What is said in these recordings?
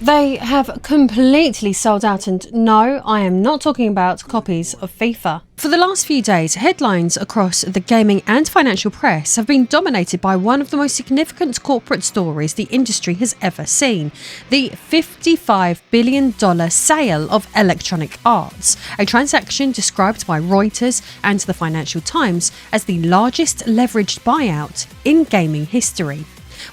They have completely sold out, and no, I am not talking about copies of FIFA. For the last few days, headlines across the gaming and financial press have been dominated by one of the most significant corporate stories the industry has ever seen: the $55 billion sale of Electronic Arts, a transaction described by Reuters and the Financial Times as the largest leveraged buyout in gaming history.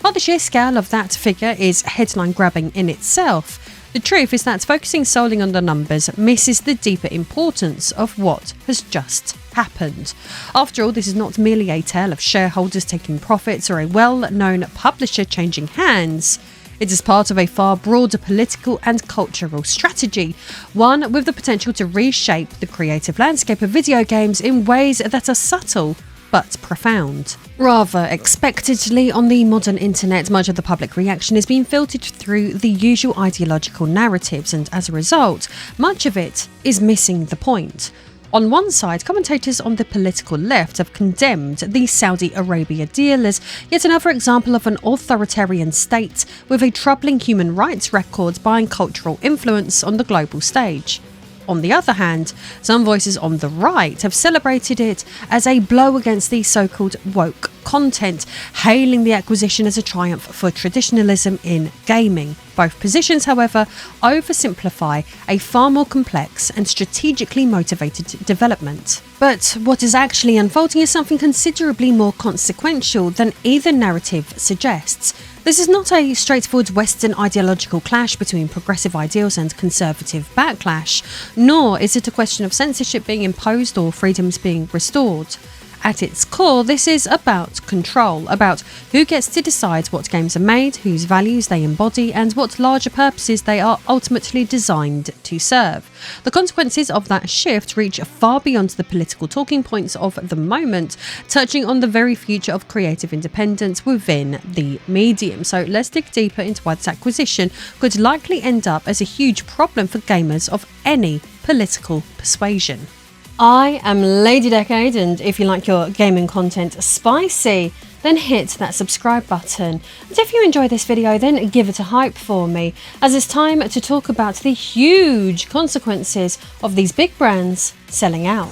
While the sheer scale of that figure is headline-grabbing in itself, the truth is that focusing solely on the numbers misses the deeper importance of what has just happened. After all, this is not merely a tale of shareholders taking profits or a well-known publisher changing hands. It is part of a far broader political and cultural strategy, one with the potential to reshape the creative landscape of video games in ways that are subtle but profound. Rather expectedly, on the modern internet, much of the public reaction is being filtered through the usual ideological narratives, and as a result, much of it is missing the point. On one side, commentators on the political left have condemned the Saudi Arabia deal as yet another example of an authoritarian state with a troubling human rights record buying cultural influence on the global stage. On the other hand, some voices on the right have celebrated it as a blow against the so-called woke content, hailing the acquisition as a triumph for traditionalism in gaming. Both positions, however, oversimplify a far more complex and strategically motivated development. But what is actually unfolding is something considerably more consequential than either narrative suggests. This is not a straightforward Western ideological clash between progressive ideals and conservative backlash, nor is it a question of censorship being imposed or freedoms being restored. At its core, this is about control, about who gets to decide what games are made, whose values they embody, and what larger purposes they are ultimately designed to serve. The consequences of that shift reach far beyond the political talking points of the moment, touching on the very future of creative independence within the medium. So let's dig deeper into why this acquisition could likely end up as a huge problem for gamers of any political persuasion. I am Lady Decade, and if you like your gaming content spicy, then hit that subscribe button. And if you enjoy this video, then give it a hype for me, as it's time to talk about the huge consequences of these big brands selling out.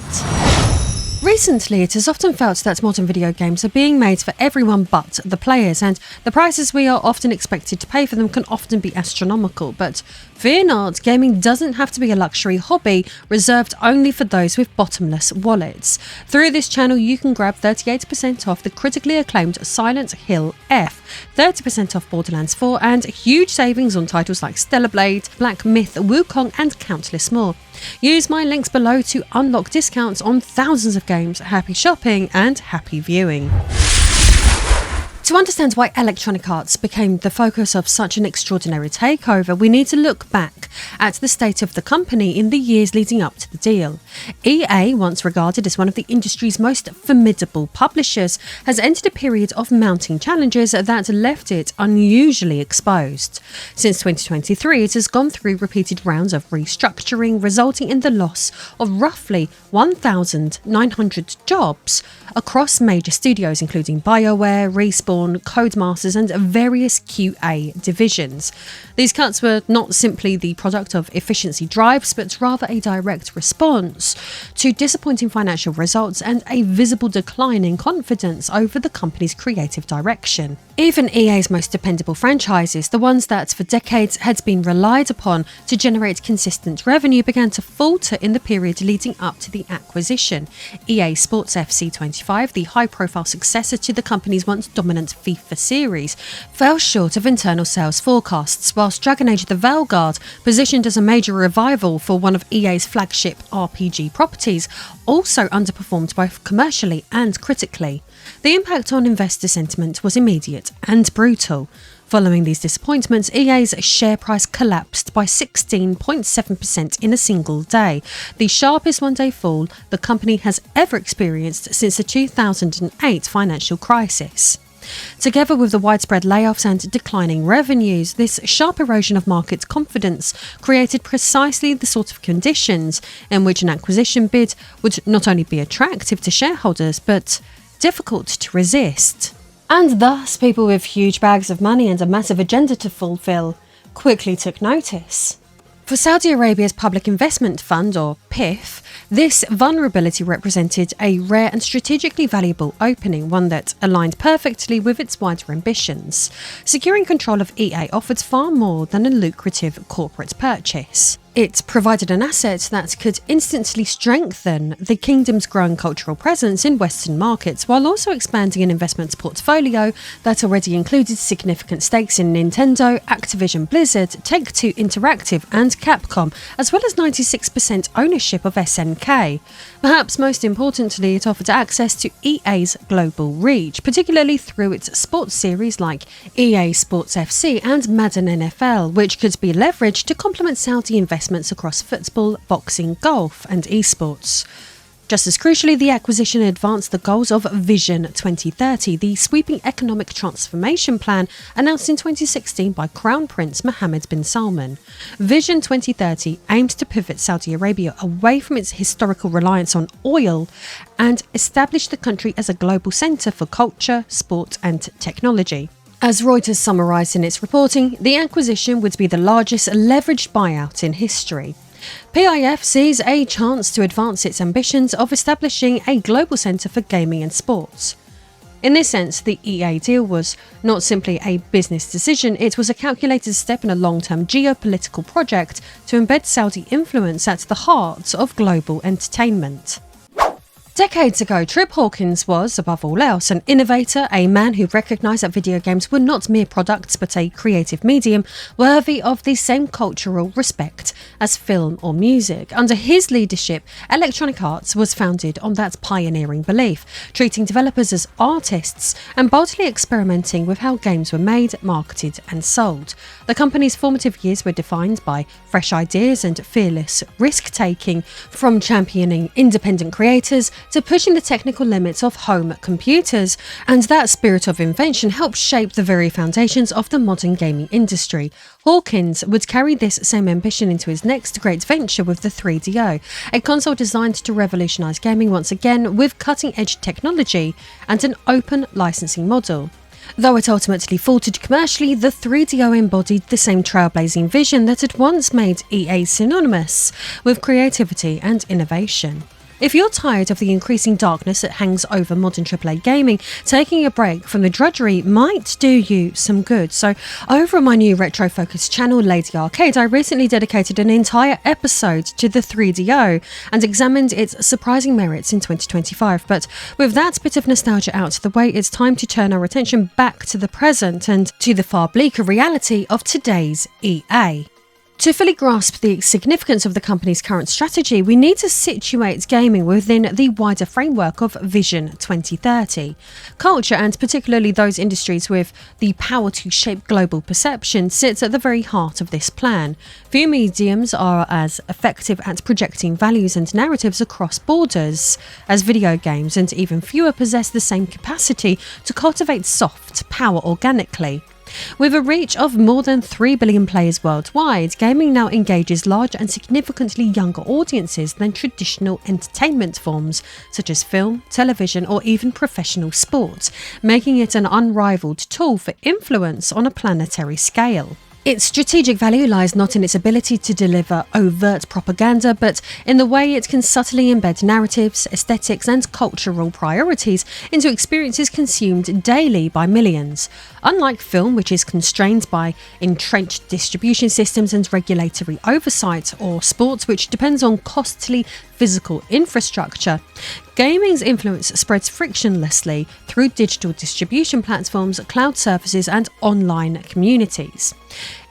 Recently, it has often felt that modern video games are being made for everyone but the players, and the prices we are often expected to pay for them can often be astronomical. But fear not, gaming doesn't have to be a luxury hobby reserved only for those with bottomless wallets. Through this channel, you can grab 38% off the critically acclaimed Silent Hill F, 30% off Borderlands 4, and huge savings on titles like Stellar Blade, Black Myth, Wukong, and countless more. Use my links below to unlock discounts on thousands of games. Happy shopping and happy viewing. To understand why Electronic Arts became the focus of such an extraordinary takeover, we need to look back at the state of the company in the years leading up to the deal. EA, once regarded as one of the industry's most formidable publishers, has entered a period of mounting challenges that left it unusually exposed. Since 2023, it has gone through repeated rounds of restructuring, resulting in the loss of roughly 1,900 jobs across major studios, including BioWare, Respawn, Codemasters, and various QA divisions. These cuts were not simply the product of efficiency drives, but rather a direct response to disappointing financial results and a visible decline in confidence over the company's creative direction. Even EA's most dependable franchises, the ones that for decades had been relied upon to generate consistent revenue, began to falter in the period leading up to the acquisition. EA Sports FC 25, the high-profile successor to the company's once dominant FIFA series, fell short of internal sales forecasts, whilst Dragon Age: The Veilguard, positioned as a major revival for one of EA's flagship RPG properties, also underperformed both commercially and critically. The impact on investor sentiment was immediate and brutal. Following these disappointments, EA's share price collapsed by 16.7% in a single day, the sharpest one-day fall the company has ever experienced since the 2008 financial crisis. Together with the widespread layoffs and declining revenues, this sharp erosion of market confidence created precisely the sort of conditions in which an acquisition bid would not only be attractive to shareholders, but difficult to resist. And thus, people with huge bags of money and a massive agenda to fulfill quickly took notice. For Saudi Arabia's Public Investment Fund, or PIF, this vulnerability represented a rare and strategically valuable opening, one that aligned perfectly with its wider ambitions. Securing control of EA offered far more than a lucrative corporate purchase. It provided an asset that could instantly strengthen the kingdom's growing cultural presence in Western markets, while also expanding an investments portfolio that already included significant stakes in Nintendo, Activision Blizzard, Take-Two Interactive and Capcom, as well as 96% ownership of SNK. Perhaps most importantly, it offered access to EA's global reach, particularly through its sports series like EA Sports FC and Madden NFL, which could be leveraged to complement Saudi investments across football, boxing, golf and esports. Just as crucially, the acquisition advanced the goals of Vision 2030, the sweeping economic transformation plan announced in 2016 by Crown Prince Mohammed bin Salman. Vision 2030 aimed to pivot Saudi Arabia away from its historical reliance on oil and establish the country as a global centre for culture, sport and technology. As Reuters summarised in its reporting, the acquisition would be the largest leveraged buyout in history. PIF sees a chance to advance its ambitions of establishing a global centre for gaming and sports. In this sense, the EA deal was not simply a business decision, it was a calculated step in a long-term geopolitical project to embed Saudi influence at the heart of global entertainment. Decades ago, Trip Hawkins was, above all else, an innovator, a man who recognised that video games were not mere products but a creative medium worthy of the same cultural respect as film or music. Under his leadership, Electronic Arts was founded on that pioneering belief, treating developers as artists and boldly experimenting with how games were made, marketed and sold. The company's formative years were defined by fresh ideas and fearless risk-taking, from championing independent creators to pushing the technical limits of home computers, and that spirit of invention helped shape the very foundations of the modern gaming industry. Hawkins would carry this same ambition into his next great venture with the 3DO, a console designed to revolutionise gaming once again with cutting-edge technology and an open licensing model. Though it ultimately faltered commercially, the 3DO embodied the same trailblazing vision that had once made EA synonymous with creativity and innovation. If you're tired of the increasing darkness that hangs over modern AAA gaming, taking a break from the drudgery might do you some good. So over on my new retro-focused channel, Lady Arcade, I recently dedicated an entire episode to the 3DO and examined its surprising merits in 2025. But with that bit of nostalgia out of the way, it's time to turn our attention back to the present and to the far bleaker reality of today's EA. To fully grasp the significance of the company's current strategy, we need to situate gaming within the wider framework of Vision 2030. Culture, and particularly those industries with the power to shape global perception, sits at the very heart of this plan. Few mediums are as effective at projecting values and narratives across borders as video games, and even fewer possess the same capacity to cultivate soft power organically. With a reach of more than 3 billion players worldwide, gaming now engages larger and significantly younger audiences than traditional entertainment forms such as film, television or even professional sports, making it an unrivaled tool for influence on a planetary scale. Its strategic value lies not in its ability to deliver overt propaganda, but in the way it can subtly embed narratives, aesthetics and cultural priorities into experiences consumed daily by millions. Unlike film, which is constrained by entrenched distribution systems and regulatory oversight, or sports, which depends on costly physical infrastructure, gaming's influence spreads frictionlessly through digital distribution platforms, cloud services and online communities.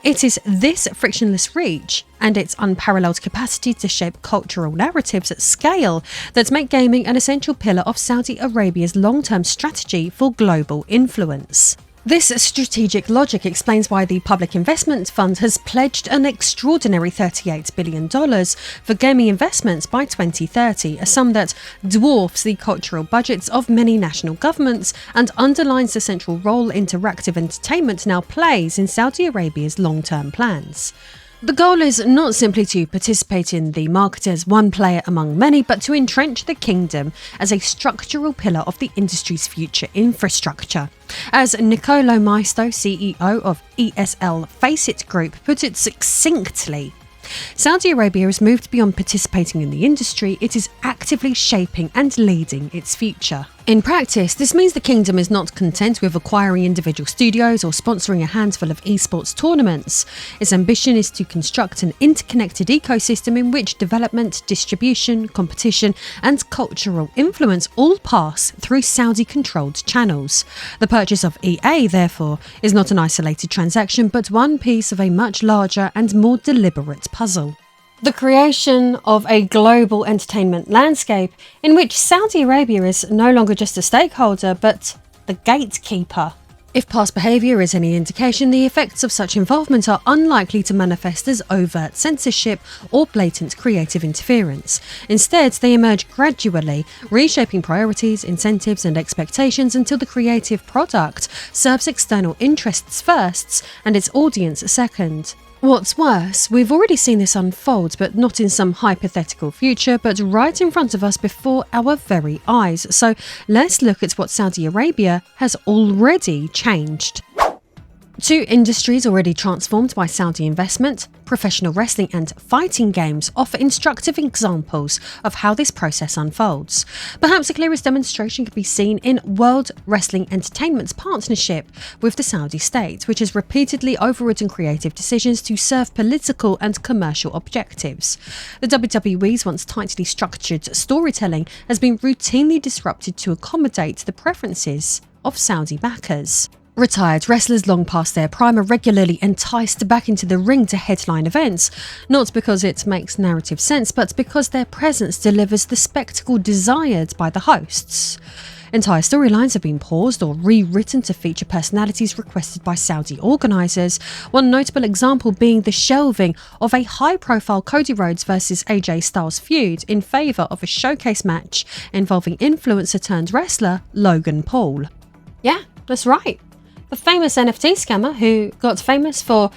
It is this frictionless reach and its unparalleled capacity to shape cultural narratives at scale that make gaming an essential pillar of Saudi Arabia's long-term strategy for global influence. This strategic logic explains why the Public Investment Fund has pledged an extraordinary $38 billion for gaming investments by 2030, a sum that dwarfs the cultural budgets of many national governments and underlines the central role interactive entertainment now plays in Saudi Arabia's long-term plans. The goal is not simply to participate in the market as one player among many, but to entrench the kingdom as a structural pillar of the industry's future infrastructure. As Nicolo Maisto, CEO of ESL Faceit Group, put it succinctly, Saudi Arabia has moved beyond participating in the industry, it is actively shaping and leading its future. In practice, this means the kingdom is not content with acquiring individual studios or sponsoring a handful of esports tournaments. Its ambition is to construct an interconnected ecosystem in which development, distribution, competition, and cultural influence all pass through Saudi-controlled channels. The purchase of EA, therefore, is not an isolated transaction, but one piece of a much larger and more deliberate puzzle. The creation of a global entertainment landscape in which Saudi Arabia is no longer just a stakeholder, but the gatekeeper. If past behaviour is any indication, the effects of such involvement are unlikely to manifest as overt censorship or blatant creative interference. Instead, they emerge gradually, reshaping priorities, incentives and expectations until the creative product serves external interests first and its audience second. What's worse, we've already seen this unfold, but not in some hypothetical future, but right in front of us before our very eyes. So let's look at what Saudi Arabia has already changed. Two industries already transformed by Saudi investment, professional wrestling and fighting games, offer instructive examples of how this process unfolds. Perhaps the clearest demonstration can be seen in World Wrestling Entertainment's partnership with the Saudi state, which has repeatedly overridden creative decisions to serve political and commercial objectives. The WWE's once tightly structured storytelling has been routinely disrupted to accommodate the preferences of Saudi backers. Retired wrestlers long past their prime are regularly enticed back into the ring to headline events, not because it makes narrative sense, but because their presence delivers the spectacle desired by the hosts. Entire storylines have been paused or rewritten to feature personalities requested by Saudi organisers, one notable example being the shelving of a high-profile Cody Rhodes vs AJ Styles feud in favour of a showcase match involving influencer-turned-wrestler Logan Paul. Yeah, that's right. The famous NFT scammer who got famous for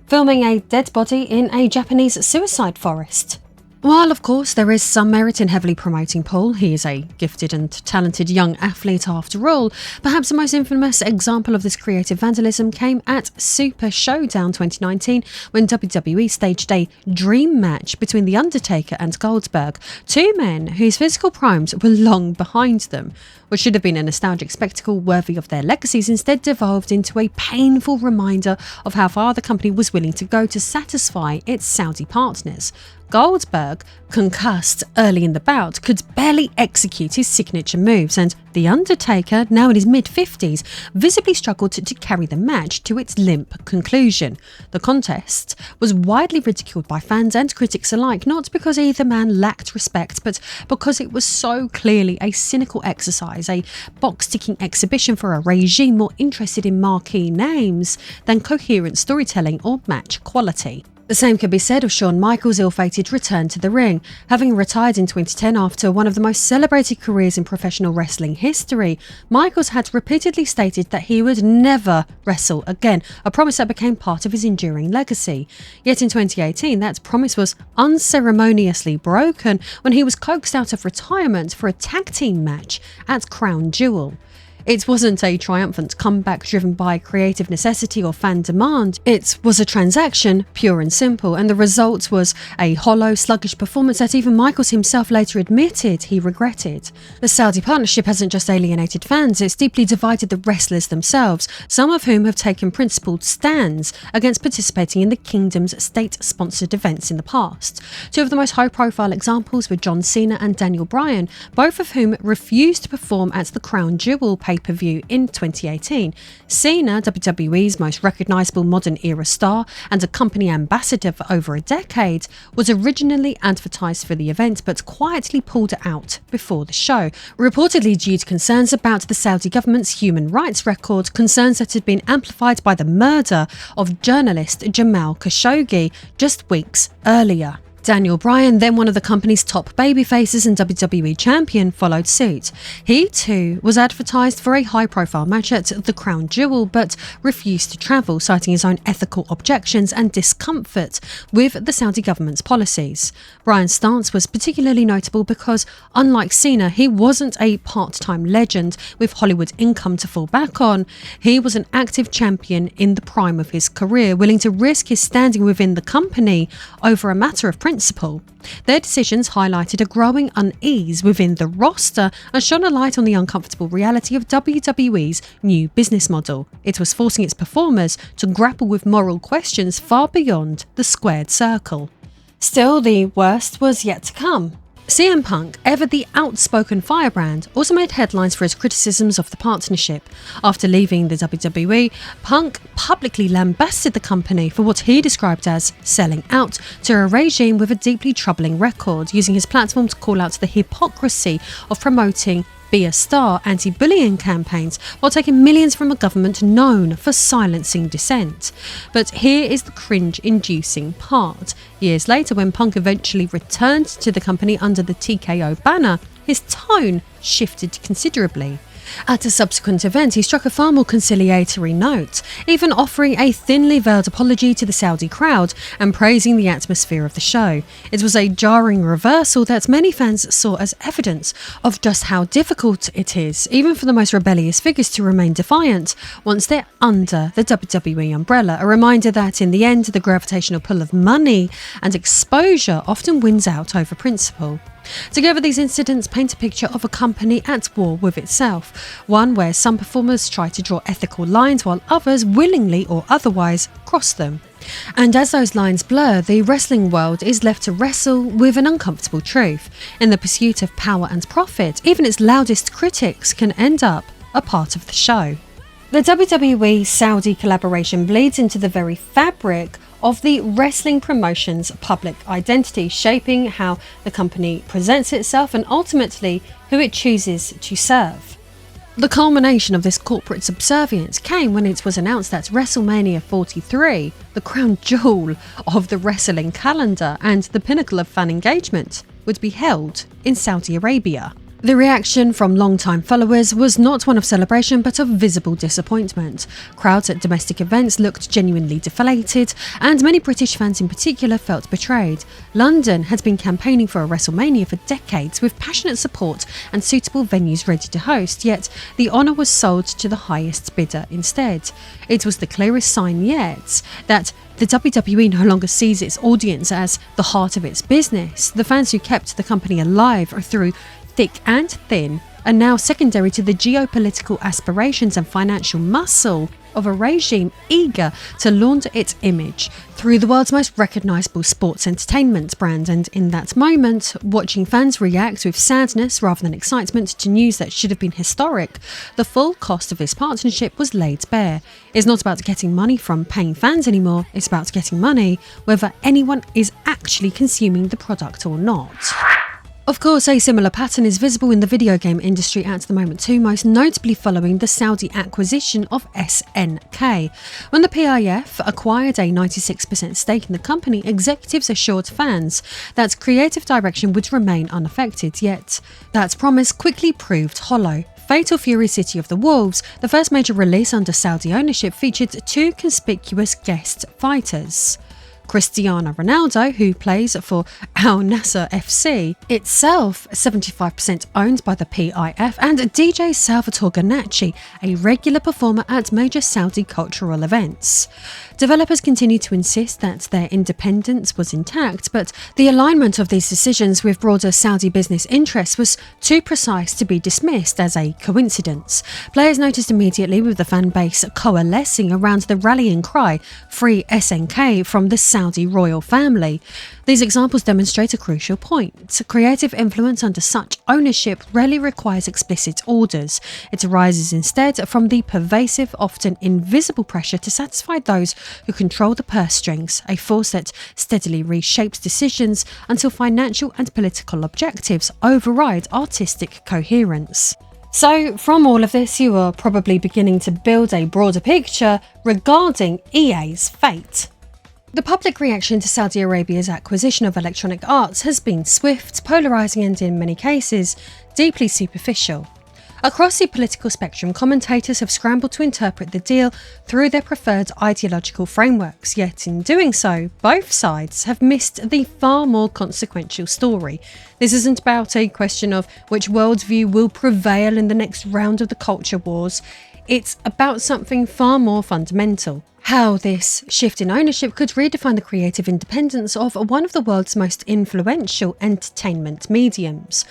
filming a dead body in a Japanese suicide forest. While, of course, there is some merit in heavily promoting Paul, he is a gifted and talented young athlete after all, perhaps the most infamous example of this creative vandalism came at Super Showdown 2019 when WWE staged a dream match between The Undertaker and Goldberg, two men whose physical primes were long behind them. What should have been a nostalgic spectacle worthy of their legacies instead devolved into a painful reminder of how far the company was willing to go to satisfy its Saudi partners. Goldberg, concussed early in the bout, could barely execute his signature moves, and The Undertaker, now in his mid-50s, visibly struggled to carry the match to its limp conclusion. The contest was widely ridiculed by fans and critics alike, not because either man lacked respect, but because it was so clearly a cynical exercise, a box-ticking exhibition for a regime more interested in marquee names than coherent storytelling or match quality. The same could be said of Shawn Michaels' ill-fated return to the ring. Having retired in 2010 after one of the most celebrated careers in professional wrestling history, Michaels had repeatedly stated that he would never wrestle again, a promise that became part of his enduring legacy. Yet in 2018, that promise was unceremoniously broken when he was coaxed out of retirement for a tag team match at Crown Jewel. It wasn't a triumphant comeback driven by creative necessity or fan demand. It was a transaction, pure and simple, and the result was a hollow, sluggish performance that even Michaels himself later admitted he regretted. The Saudi partnership hasn't just alienated fans, it's deeply divided the wrestlers themselves, some of whom have taken principled stands against participating in the kingdom's state-sponsored events in the past. Two of the most high-profile examples were John Cena and Daniel Bryan, both of whom refused to perform at the Crown Jewel pay-per-view in 2018. Cena, WWE's most recognisable modern-era star and a company ambassador for over a decade, was originally advertised for the event but quietly pulled out before the show, reportedly due to concerns about the Saudi government's human rights record, concerns that had been amplified by the murder of journalist Jamal Khashoggi just weeks earlier. Daniel Bryan, then one of the company's top babyfaces and WWE champion, followed suit. He too was advertised for a high-profile match at the Crown Jewel, but refused to travel, citing his own ethical objections and discomfort with the Saudi government's policies. Bryan's stance was particularly notable because, unlike Cena, he wasn't a part-time legend with Hollywood income to fall back on. He was an active champion in the prime of his career, willing to risk his standing within the company over a matter of principle. Their decisions highlighted a growing unease within the roster and shone a light on the uncomfortable reality of WWE's new business model. It was forcing its performers to grapple with moral questions far beyond the squared circle. Still, the worst was yet to come. CM Punk, ever the outspoken firebrand, also made headlines for his criticisms of the partnership. After leaving the WWE, Punk publicly lambasted the company for what he described as selling out to a regime with a deeply troubling record, using his platform to call out the hypocrisy of promoting Be a Star anti-bullying campaigns while taking millions from a government known for silencing dissent. But here is the cringe-inducing part. Years later, when Punk eventually returned to the company under the TKO banner, his tone shifted considerably. At a subsequent event, he struck a far more conciliatory note, even offering a thinly veiled apology to the Saudi crowd and praising the atmosphere of the show. It was a jarring reversal that many fans saw as evidence of just how difficult it is, even for the most rebellious figures, to remain defiant once they're under the WWE umbrella, a reminder that in the end, the gravitational pull of money and exposure often wins out over principle. Together, these incidents paint a picture of a company at war with itself, one where some performers try to draw ethical lines while others, willingly or otherwise, cross them. And as those lines blur, the wrestling world is left to wrestle with an uncomfortable truth. In the pursuit of power and profit, even its loudest critics can end up a part of the show. The WWE-Saudi collaboration bleeds into the very fabric of the wrestling promotion's public identity, shaping how the company presents itself and ultimately who it chooses to serve. The culmination of this corporate subservience came when it was announced that WrestleMania 43, the crown jewel of the wrestling calendar and the pinnacle of fan engagement, would be held in Saudi Arabia. The reaction from long-time followers was not one of celebration but of visible disappointment. Crowds at domestic events looked genuinely deflated, and many British fans in particular felt betrayed. London had been campaigning for a WrestleMania for decades with passionate support and suitable venues ready to host, yet the honour was sold to the highest bidder instead. It was the clearest sign yet that the WWE no longer sees its audience as the heart of its business. The fans who kept the company alive through thick and thin are now secondary to the geopolitical aspirations and financial muscle of a regime eager to launder its image through the world's most recognisable sports entertainment brand. And in that moment, watching fans react with sadness rather than excitement to news that should have been historic, the full cost of this partnership was laid bare. It's not about getting money from paying fans anymore, it's about getting money whether anyone is actually consuming the product or not. Of course, a similar pattern is visible in the video game industry at the moment too, most notably following the Saudi acquisition of SNK. When the PIF acquired a 96% stake in the company, executives assured fans that creative direction would remain unaffected, yet that promise quickly proved hollow. Fatal Fury City of the Wolves, the first major release under Saudi ownership, featured two conspicuous guest fighters. Cristiano Ronaldo, who plays for Al Nassr FC, itself 75% owned by the PIF, and DJ Salvatore Ganacci, a regular performer at major Saudi cultural events. Developers continue to insist that their independence was intact, but the alignment of these decisions with broader Saudi business interests was too precise to be dismissed as a coincidence. Players noticed immediately, with the fan base coalescing around the rallying cry, "Free SNK" from the Saudi royal family. These examples demonstrate a crucial point. Creative influence under such ownership rarely requires explicit orders. It arises instead from the pervasive, often invisible pressure to satisfy those who control the purse strings, a force that steadily reshapes decisions until financial and political objectives override artistic coherence. So, from all of this, you are probably beginning to build a broader picture regarding EA's fate. The public reaction to Saudi Arabia's acquisition of Electronic Arts has been swift, polarising and, in many cases, deeply superficial. Across the political spectrum, commentators have scrambled to interpret the deal through their preferred ideological frameworks, yet in doing so, both sides have missed the far more consequential story. This isn't about a question of which worldview will prevail in the next round of the culture wars. It's about something far more fundamental. How this shift in ownership could redefine the creative independence of one of the world's most influential entertainment mediums.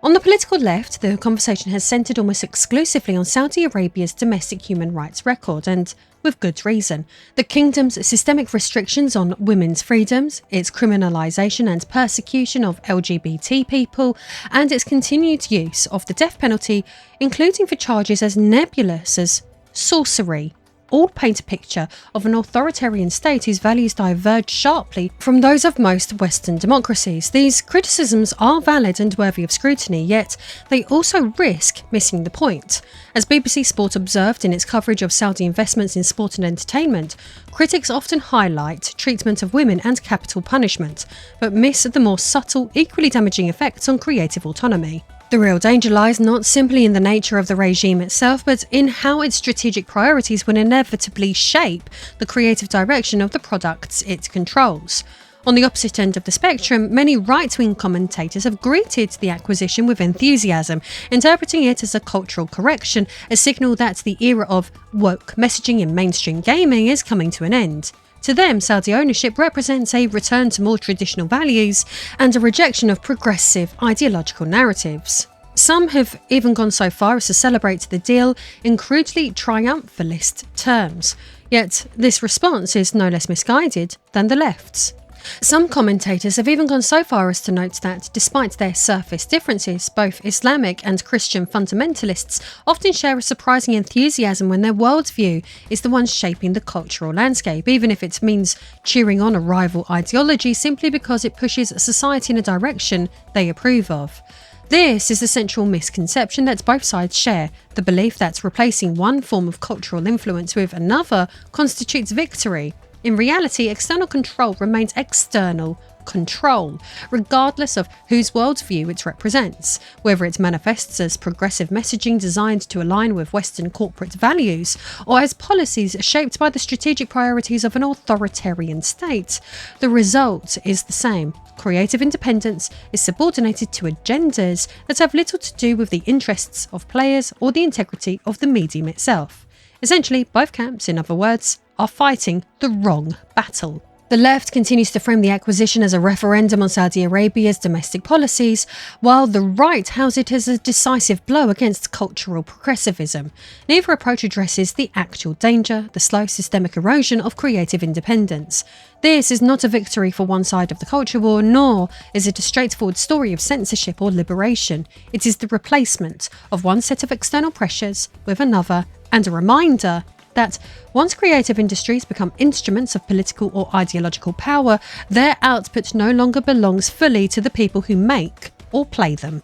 On the political left, the conversation has centred almost exclusively on Saudi Arabia's domestic human rights record, and with good reason. The kingdom's systemic restrictions on women's freedoms, its criminalisation and persecution of LGBT people, and its continued use of the death penalty, including for charges as nebulous as sorcery, all paint a picture of an authoritarian state whose values diverge sharply from those of most Western democracies. These criticisms are valid and worthy of scrutiny, yet they also risk missing the point. As BBC Sport observed in its coverage of Saudi investments in sport and entertainment, critics often highlight treatment of women and capital punishment, but miss the more subtle, equally damaging effects on creative autonomy. The real danger lies not simply in the nature of the regime itself, but in how its strategic priorities will inevitably shape the creative direction of the products it controls. On the opposite end of the spectrum, many right-wing commentators have greeted the acquisition with enthusiasm, interpreting it as a cultural correction, a signal that the era of woke messaging in mainstream gaming is coming to an end. To them, Saudi ownership represents a return to more traditional values and a rejection of progressive ideological narratives. Some have even gone so far as to celebrate the deal in crudely triumphalist terms, yet this response is no less misguided than the left's. Some commentators have even gone so far as to note that, despite their surface differences, both Islamic and Christian fundamentalists often share a surprising enthusiasm when their worldview is the one shaping the cultural landscape, even if it means cheering on a rival ideology simply because it pushes society in a direction they approve of. This is the central misconception that both sides share, the belief that replacing one form of cultural influence with another constitutes victory. In reality, external control remains external control, regardless of whose worldview it represents, whether it manifests as progressive messaging designed to align with Western corporate values, or as policies shaped by the strategic priorities of an authoritarian state. The result is the same. Creative independence is subordinated to agendas that have little to do with the interests of players or the integrity of the medium itself. Essentially, both camps, in other words, are fighting the wrong battle. The left continues to frame the acquisition as a referendum on Saudi Arabia's domestic policies, while the right hails it as a decisive blow against cultural progressivism. Neither approach addresses the actual danger, the slow systemic erosion of creative independence. This is not a victory for one side of the culture war, nor is it a straightforward story of censorship or liberation. It is the replacement of one set of external pressures with another, and a reminder that once creative industries become instruments of political or ideological power, their output no longer belongs fully to the people who make or play them.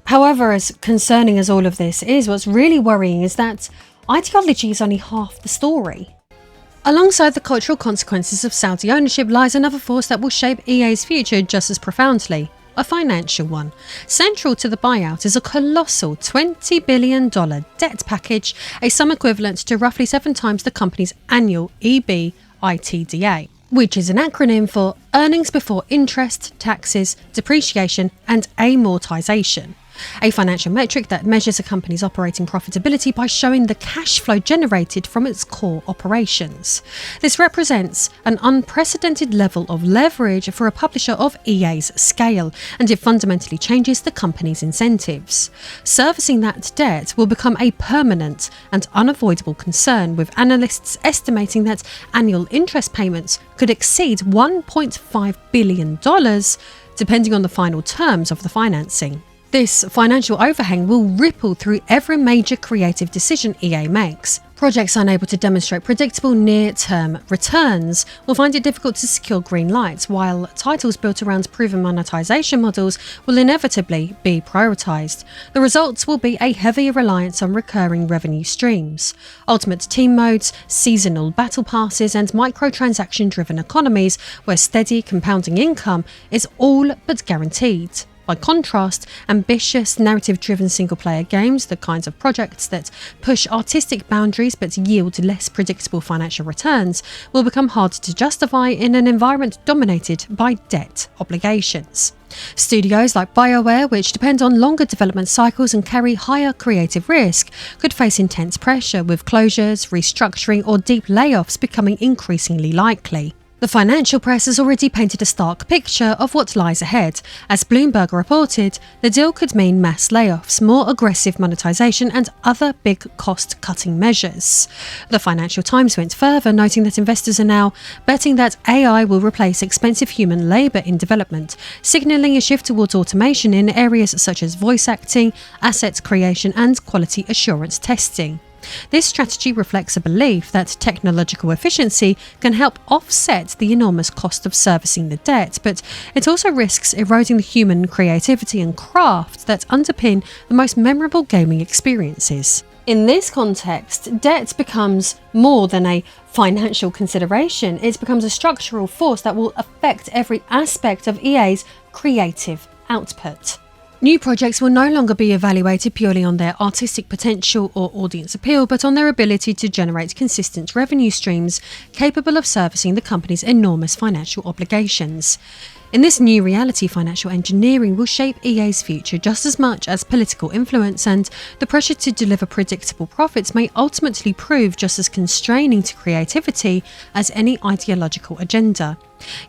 However, as concerning as all of this is, what's really worrying is that ideology is only half the story. Alongside the cultural consequences of Saudi ownership lies another force that will shape EA's future just as profoundly. A financial one. Central to the buyout is a colossal $20 billion debt package, a sum equivalent to roughly 7 times the company's annual EBITDA, which is an acronym for Earnings Before Interest, Taxes, Depreciation and Amortization. A financial metric that measures a company's operating profitability by showing the cash flow generated from its core operations. This represents an unprecedented level of leverage for a publisher of EA's scale, and it fundamentally changes the company's incentives. Servicing that debt will become a permanent and unavoidable concern, with analysts estimating that annual interest payments could exceed $1.5 billion, depending on the final terms of the financing. This financial overhang will ripple through every major creative decision EA makes, Projects unable to demonstrate predictable near-term returns will find it difficult to secure green lights, while titles built around proven monetization models will inevitably be prioritised. The results will be a heavier reliance on recurring revenue streams. Ultimate team modes, seasonal battle passes and microtransaction-driven economies where steady compounding income is all but guaranteed. By contrast, ambitious, narrative-driven single-player games, the kinds of projects that push artistic boundaries but yield less predictable financial returns, will become harder to justify in an environment dominated by debt obligations. Studios like BioWare, which depend on longer development cycles and carry higher creative risk, could face intense pressure, with closures, restructuring or deep layoffs becoming increasingly likely. The financial press has already painted a stark picture of what lies ahead. As Bloomberg reported, the deal could mean mass layoffs, more aggressive monetization and other big cost-cutting measures. The Financial Times went further, noting that investors are now betting that AI will replace expensive human labour in development, signalling a shift towards automation in areas such as voice acting, asset creation and quality assurance testing. This strategy reflects a belief that technological efficiency can help offset the enormous cost of servicing the debt, but it also risks eroding the human creativity and craft that underpin the most memorable gaming experiences. In this context, debt becomes more than a financial consideration. It becomes a structural force that will affect every aspect of EA's creative output. New projects will no longer be evaluated purely on their artistic potential or audience appeal, but on their ability to generate consistent revenue streams capable of servicing the company's enormous financial obligations. In this new reality, financial engineering will shape EA's future just as much as political influence, and the pressure to deliver predictable profits may ultimately prove just as constraining to creativity as any ideological agenda.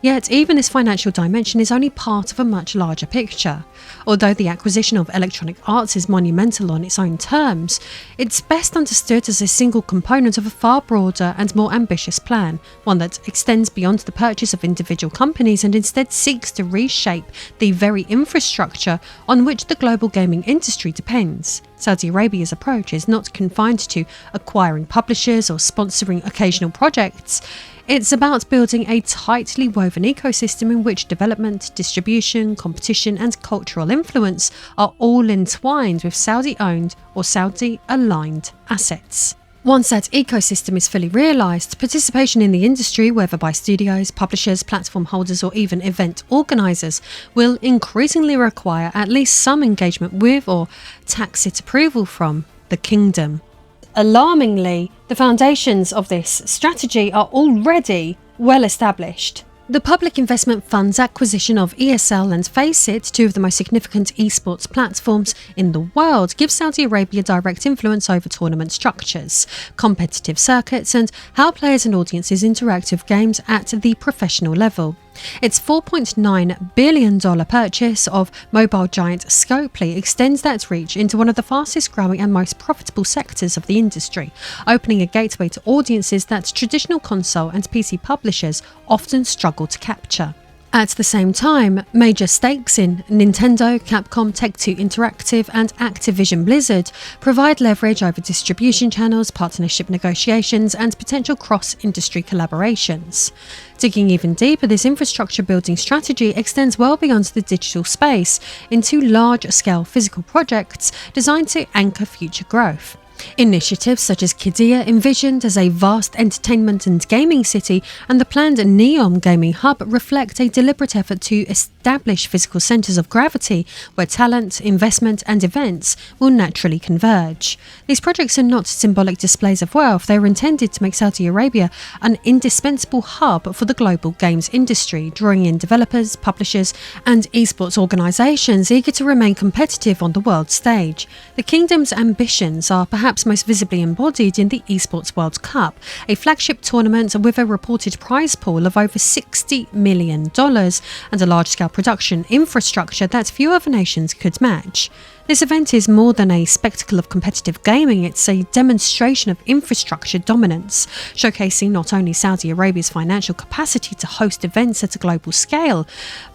Yet, even this financial dimension is only part of a much larger picture. Although the acquisition of Electronic Arts is monumental on its own terms, it's best understood as a single component of a far broader and more ambitious plan, one that extends beyond the purchase of individual companies and instead seeks to reshape the very infrastructure on which the global gaming industry depends. Saudi Arabia's approach is not confined to acquiring publishers or sponsoring occasional projects. It's about building a tightly woven ecosystem in which development, distribution, competition and cultural influence are all entwined with Saudi-owned or Saudi-aligned assets. Once that ecosystem is fully realised, participation in the industry, whether by studios, publishers, platform holders or even event organisers, will increasingly require at least some engagement with or tacit approval from the kingdom. Alarmingly, the foundations of this strategy are already well established. The Public Investment Fund's acquisition of ESL and Faceit, two of the most significant esports platforms in the world, gives Saudi Arabia direct influence over tournament structures, competitive circuits, and how players and audiences interact with games at the professional level. Its $4.9 billion purchase of mobile giant Scopely extends that reach into one of the fastest growing and most profitable sectors of the industry, opening a gateway to audiences that traditional console and PC publishers often struggle to capture. At the same time, major stakes in Nintendo, Capcom, Take-Two Interactive and Activision Blizzard provide leverage over distribution channels, partnership negotiations and potential cross-industry collaborations. Digging even deeper, this infrastructure building strategy extends well beyond the digital space into large-scale physical projects designed to anchor future growth. Initiatives such as Qiddiya, envisioned as a vast entertainment and gaming city, and the planned Neom gaming hub reflect a deliberate effort to establish physical centres of gravity where talent, investment and events will naturally converge. These projects are not symbolic displays of wealth, they are intended to make Saudi Arabia an indispensable hub for the global games industry, drawing in developers, publishers and esports organisations eager to remain competitive on the world stage. The kingdom's ambitions are perhaps most visibly embodied in the Esports World Cup, a flagship tournament with a reported prize pool of over $60 million and a large-scale production infrastructure that few other nations could match. This event is more than a spectacle of competitive gaming, it's a demonstration of infrastructure dominance, showcasing not only Saudi Arabia's financial capacity to host events at a global scale,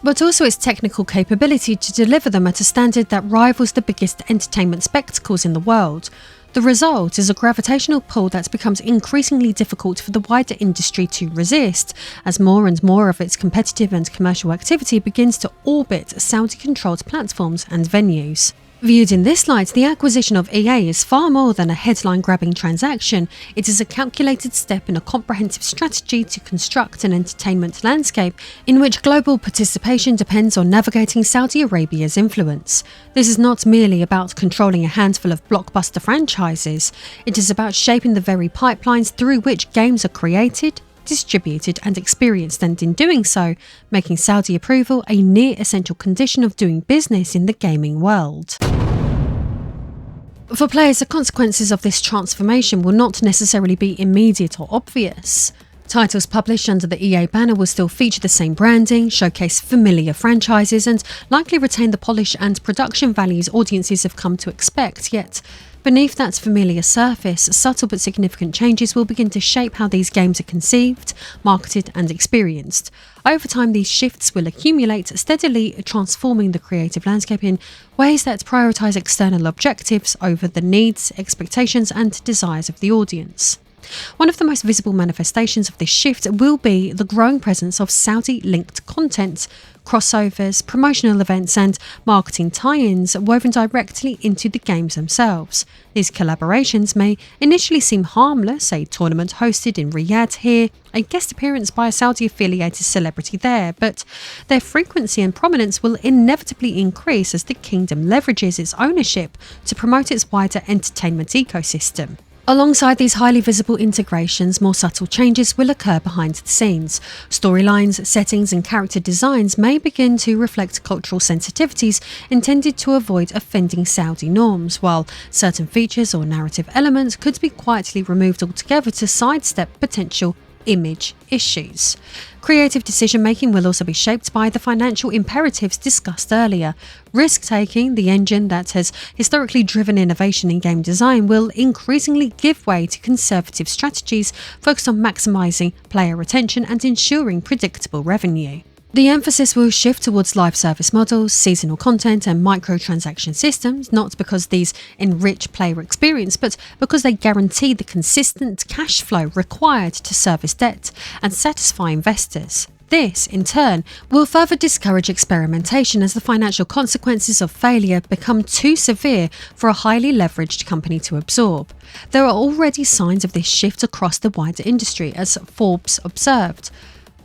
but also its technical capability to deliver them at a standard that rivals the biggest entertainment spectacles in the world. The result is a gravitational pull that becomes increasingly difficult for the wider industry to resist, as more and more of its competitive and commercial activity begins to orbit Saudi-controlled platforms and venues. Viewed in this light, the acquisition of EA is far more than a headline-grabbing transaction. It is a calculated step in a comprehensive strategy to construct an entertainment landscape in which global participation depends on navigating Saudi Arabia's influence. This is not merely about controlling a handful of blockbuster franchises. It is about shaping the very pipelines through which games are created, distributed and experienced, and in doing so, making Saudi approval a near essential condition of doing business in the gaming world. For players, the consequences of this transformation will not necessarily be immediate or obvious. Titles published under the EA banner will still feature the same branding, showcase familiar franchises, and likely retain the polish and production values audiences have come to expect, yet beneath that familiar surface, subtle but significant changes will begin to shape how these games are conceived, marketed and experienced. Over time, these shifts will accumulate, steadily transforming the creative landscape in ways that prioritise external objectives over the needs, expectations and desires of the audience. One of the most visible manifestations of this shift will be the growing presence of Saudi-linked content, crossovers, promotional events and marketing tie-ins woven directly into the games themselves. These collaborations may initially seem harmless, a tournament hosted in Riyadh here, a guest appearance by a Saudi-affiliated celebrity there, but their frequency and prominence will inevitably increase as the kingdom leverages its ownership to promote its wider entertainment ecosystem. Alongside these highly visible integrations, more subtle changes will occur behind the scenes. Storylines, settings and character designs may begin to reflect cultural sensitivities intended to avoid offending Saudi norms, while certain features or narrative elements could be quietly removed altogether to sidestep potential image issues. Creative decision-making will also be shaped by the financial imperatives discussed earlier. Risk-taking, the engine that has historically driven innovation in game design, will increasingly give way to conservative strategies focused on maximising player retention and ensuring predictable revenue. The emphasis will shift towards live service models, seasonal content and microtransaction systems, not because these enrich player experience, but because they guarantee the consistent cash flow required to service debt and satisfy investors. This, in turn, will further discourage experimentation as the financial consequences of failure become too severe for a highly leveraged company to absorb. There are already signs of this shift across the wider industry, as Forbes observed.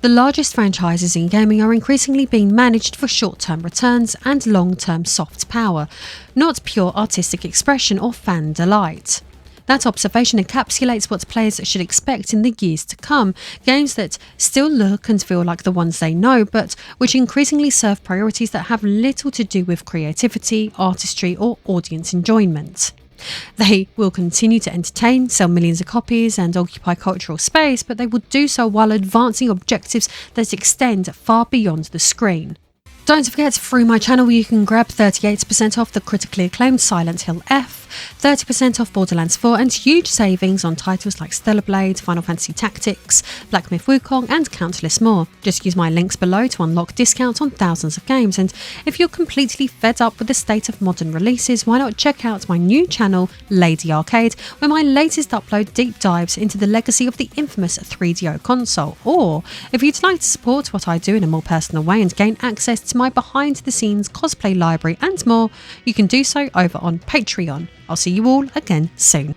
The largest franchises in gaming are increasingly being managed for short-term returns and long-term soft power, not pure artistic expression or fan delight. That observation encapsulates what players should expect in the years to come, games that still look and feel like the ones they know, but which increasingly serve priorities that have little to do with creativity, artistry or audience enjoyment. They will continue to entertain, sell millions of copies and occupy cultural space, but they will do so while advancing objectives that extend far beyond the screen. Don't forget, through my channel you can grab 38% off the critically acclaimed Silent Hill F, 30% off Borderlands 4 and huge savings on titles like Stellar Blade, Final Fantasy Tactics, Black Myth Wukong and countless more. Just use my links below to unlock discounts on thousands of games, and if you're completely fed up with the state of modern releases, why not check out my new channel Lady Arcade, where my latest upload deep dives into the legacy of the infamous 3DO console. Or if you'd like to support what I do in a more personal way and gain access to my behind the scenes cosplay library and more, you can do so over on Patreon. I'll see you all again soon.